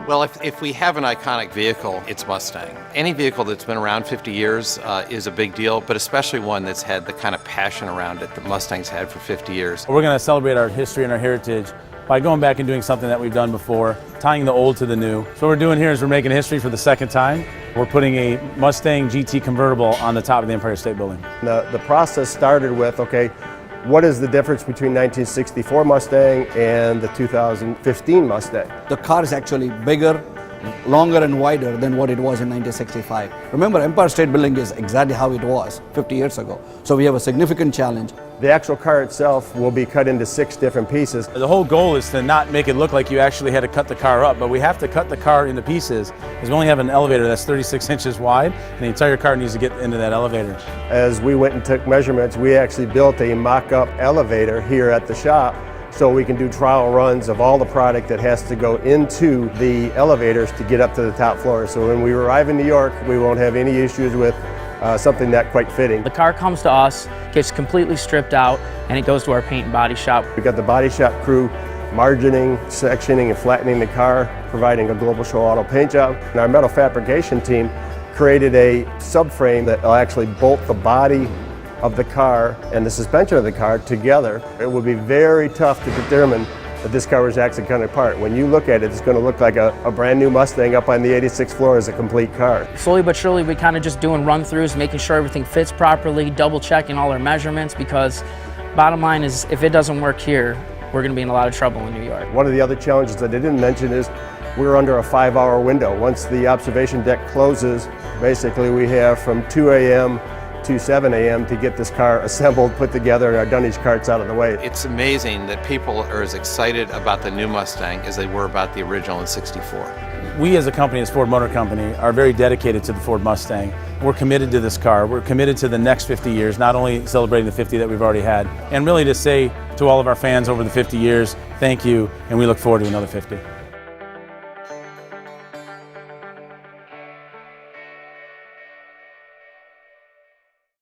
Well, if we have an iconic vehicle, it's Mustang. Any vehicle that's been around 50 years is a big deal, but especially one that's had the kind of passion around it that Mustang's had for 50 years. We're going to celebrate our history and our heritage by going back and doing something that we've done before, tying the old to the new. So what we're doing here is we're making history for the second time. We're putting a Mustang GT convertible on the top of the Empire State Building. The process started with, okay, what is the difference between 1964 Mustang and the 2015 Mustang? The car is actually bigger, longer and wider than what it was in 1965. Remember, Empire State Building is exactly how it was 50 years ago. So we have a significant challenge. The actual car itself will be cut into 6 different pieces. The whole goal is to not make it look like you actually had to cut the car up, but we have to cut the car into pieces because we only have an elevator that's 36 inches wide, and the entire car needs to get into that elevator. As we went and took measurements, we actually built a mock-up elevator here at the shop so we can do trial runs of all the product that has to go into the elevators to get up to the top floor. So when we arrive in New York, we won't have any issues with something not quite fitting. The car comes to us, gets completely stripped out, and it goes to our paint and body shop. We've got the body shop crew margining, sectioning, and flattening the car, providing a Global Show Auto paint job. And our metal fabrication team created a subframe that will actually bolt the body of the car and the suspension of the car together. It would be very tough to determine that this car was actually coming apart. When you look at it, it's going to look like a brand new Mustang up on the 86th floor as a complete car. Slowly but surely, we kind of just doing run-throughs, making sure everything fits properly, double-checking all our measurements, because bottom line is, if it doesn't work here, we're going to be in a lot of trouble in New York. One of the other challenges that I didn't mention is we're under a 5-hour window. Once the observation deck closes, basically we have from 2 a.m. to 7 a.m. to get this car assembled, put together, and our dunnage carts out of the way. It's amazing that people are as excited about the new Mustang as they were about the original in '64. We as a company, as Ford Motor Company, are very dedicated to the Ford Mustang. We're committed to this car. We're committed to the next 50 years, not only celebrating the 50 that we've already had, and really to say to all of our fans over the 50 years, thank you, and we look forward to another 50.